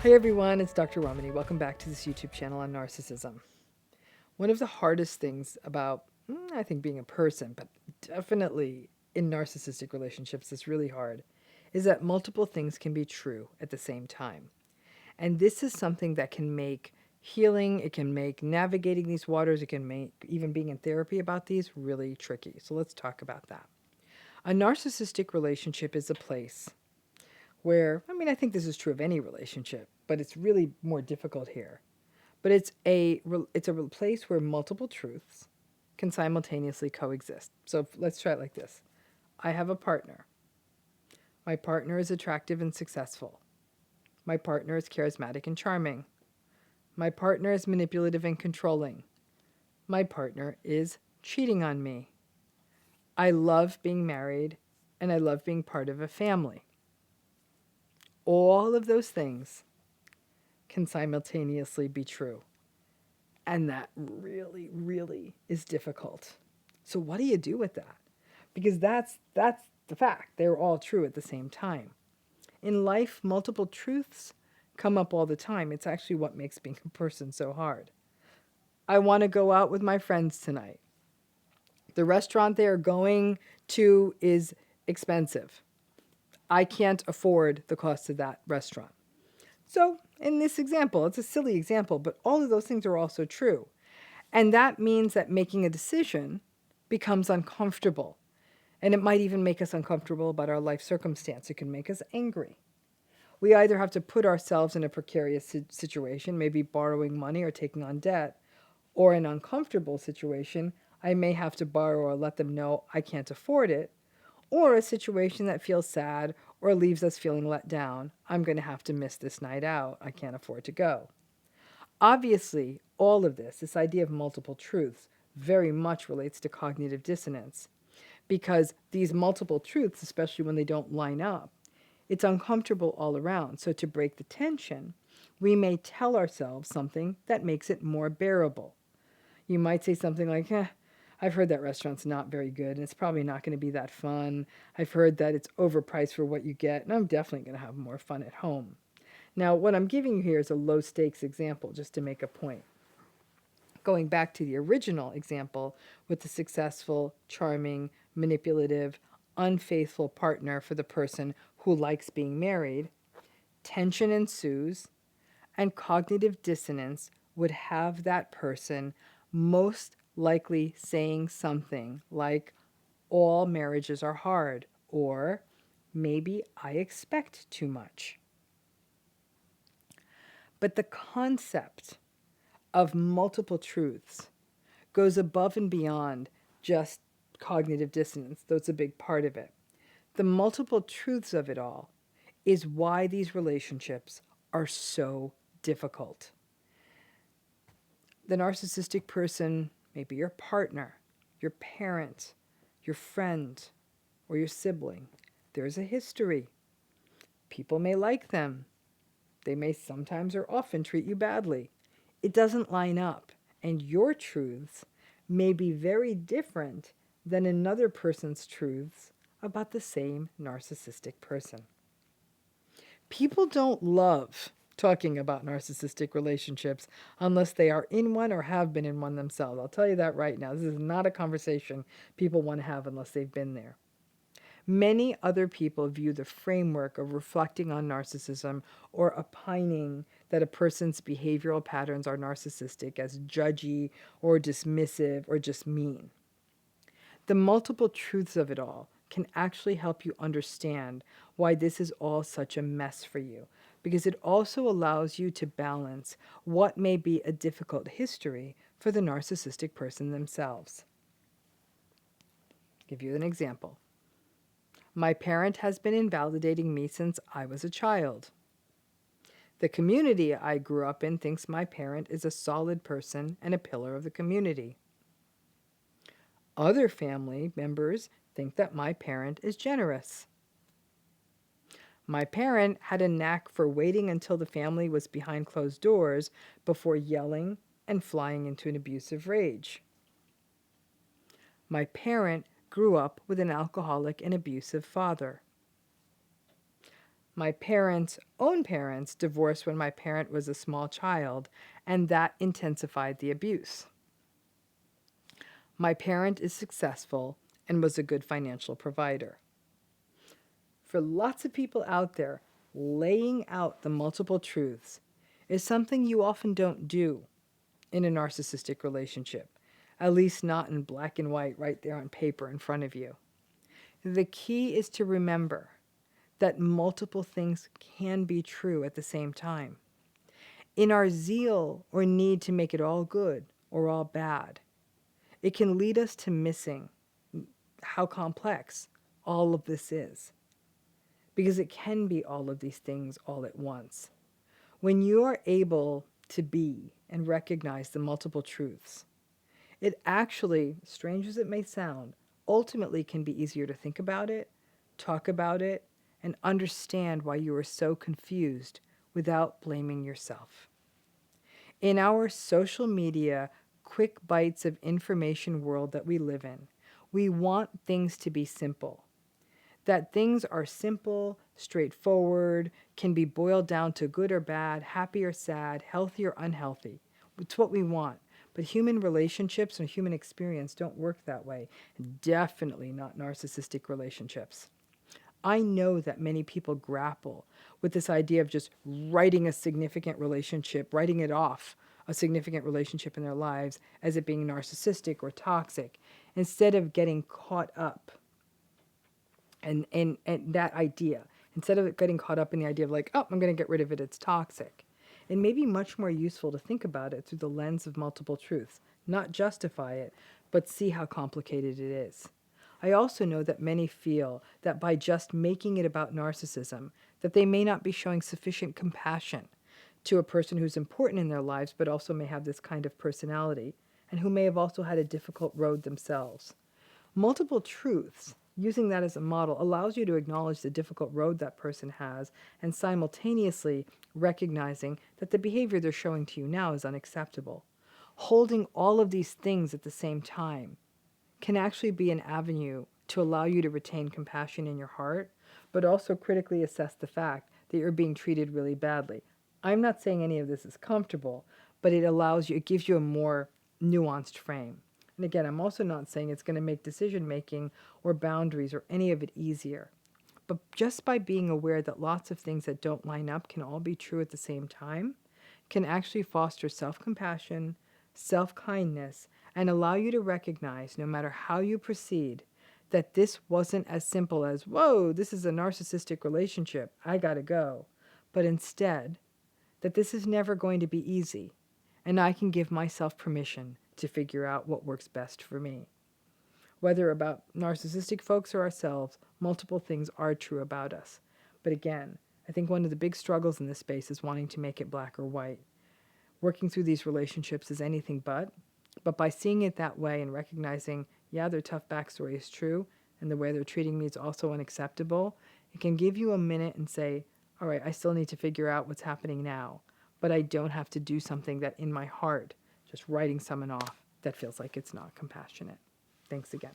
Hi everyone, it's Dr. Ramani. Welcome back to this YouTube channel on narcissism. One of the hardest things about, I think, being a person, but definitely in narcissistic relationships is really hard, is that multiple things can be true at the same time. And this is something that can make healing, it can make navigating these waters, it can make even being in therapy about these really tricky. So let's talk about that. A narcissistic relationship is a place where, I think this is true of any relationship, but it's really more difficult here. But it's a place where multiple truths can simultaneously coexist. So let's try it like this. I have a partner. My partner is attractive and successful. My partner is charismatic and charming. My partner is manipulative and controlling. My partner is cheating on me. I love being married and I love being part of a family. All of those things can simultaneously be true. And that really, really is difficult. So what do you do with that? Because that's the fact. They're all true at the same time. In life, multiple truths come up all the time. It's actually what makes being a person so hard. I want to go out with my friends tonight. The restaurant they are going to is expensive. I can't afford the cost of that restaurant. So, in this example, it's a silly example, but all of those things are also true. And that means that making a decision becomes uncomfortable. And it might even make us uncomfortable about our life circumstance. It can make us angry. We either have to put ourselves in a precarious situation, maybe borrowing money or taking on debt, or an uncomfortable situation, I may have to borrow or let them know I can't afford it, or a situation that feels sad or leaves us feeling let down. I'm going to have to miss this night out. I can't afford to go. Obviously, all of this idea of multiple truths, very much relates to cognitive dissonance, because these multiple truths, especially when they don't line up, it's uncomfortable all around. So to break the tension, we may tell ourselves something that makes it more bearable. You might say something like, I've heard that restaurant's not very good and it's probably not going to be that fun. I've heard that it's overpriced for what you get, and I'm definitely going to have more fun at home. Now, what I'm giving you here is a low stakes example just to make a point. Going back to the original example with the successful, charming, manipulative, unfaithful partner for the person who likes being married, tension ensues, and cognitive dissonance would have that person most likely saying something like, all marriages are hard, or maybe I expect too much. But the concept of multiple truths goes above and beyond just cognitive dissonance, though it's a big part of it. The multiple truths of it all is why these relationships are so difficult. The narcissistic person may be your partner, your parent, your friend, or your sibling. There's a history. People may like them. They may sometimes or often treat you badly. It doesn't line up, and your truths may be very different than another person's truths about the same narcissistic person. People don't love talking about narcissistic relationships unless they are in one or have been in one themselves. I'll tell you that right now. This is not a conversation people want to have unless they've been there. Many other people view the framework of reflecting on narcissism or opining that a person's behavioral patterns are narcissistic as judgy or dismissive or just mean. The multiple truths of it all can actually help you understand why this is all such a mess for you, because it also allows you to balance what may be a difficult history for the narcissistic person themselves. I'll give you an example. My parent has been invalidating me since I was a child. The community I grew up in thinks my parent is a solid person and a pillar of the community. Other family members think that my parent is generous. My parent had a knack for waiting until the family was behind closed doors before yelling and flying into an abusive rage. My parent grew up with an alcoholic and abusive father. My parents' own parents divorced when my parent was a small child, and that intensified the abuse. My parent is successful and was a good financial provider. For lots of people out there, laying out the multiple truths is something you often don't do in a narcissistic relationship, at least not in black and white right there on paper in front of you. The key is to remember that multiple things can be true at the same time. In our zeal or need to make it all good or all bad, it can lead us to missing how complex all of this is, because it can be all of these things all at once. When you are able to be and recognize the multiple truths, it actually, strange as it may sound, ultimately can be easier to think about it, talk about it, and understand why you are so confused without blaming yourself. In our social media, quick bites of information world that we live in, we want things to be simple. That things are simple, straightforward, can be boiled down to good or bad, happy or sad, healthy or unhealthy. It's what we want. But human relationships and human experience don't work that way. Definitely not narcissistic relationships. I know that many people grapple with this idea of just writing a significant relationship, writing it off, a significant relationship in their lives as it being narcissistic or toxic, instead of getting caught up and that idea. Instead of getting caught up in the idea of like, oh, I'm going to get rid of it, it's toxic. It may be much more useful to think about it through the lens of multiple truths, not justify it, but see how complicated it is. I also know that many feel that by just making it about narcissism, that they may not be showing sufficient compassion to a person who's important in their lives, but also may have this kind of personality, and who may have also had a difficult road themselves. Multiple truths, using that as a model, allows you to acknowledge the difficult road that person has, and simultaneously recognizing that the behavior they're showing to you now is unacceptable. Holding all of these things at the same time can actually be an avenue to allow you to retain compassion in your heart, but also critically assess the fact that you're being treated really badly. I'm not saying any of this is comfortable, but it allows you, it gives you a more nuanced frame. And again, I'm also not saying it's going to make decision making or boundaries or any of it easier. But just by being aware that lots of things that don't line up can all be true at the same time, can actually foster self-compassion, self-kindness, and allow you to recognize, no matter how you proceed, that this wasn't as simple as, whoa, this is a narcissistic relationship, I gotta go. But instead, that this is never going to be easy, and I can give myself permission to figure out what works best for me. Whether about narcissistic folks or ourselves, multiple things are true about us. But again, I think one of the big struggles in this space is wanting to make it black or white. Working through these relationships is anything but by seeing it that way and recognizing, yeah, their tough backstory is true, and the way they're treating me is also unacceptable, it can give you a minute and say, all right, I still need to figure out what's happening now, but I don't have to do something that in my heart, just writing someone off, that feels like it's not compassionate. Thanks again.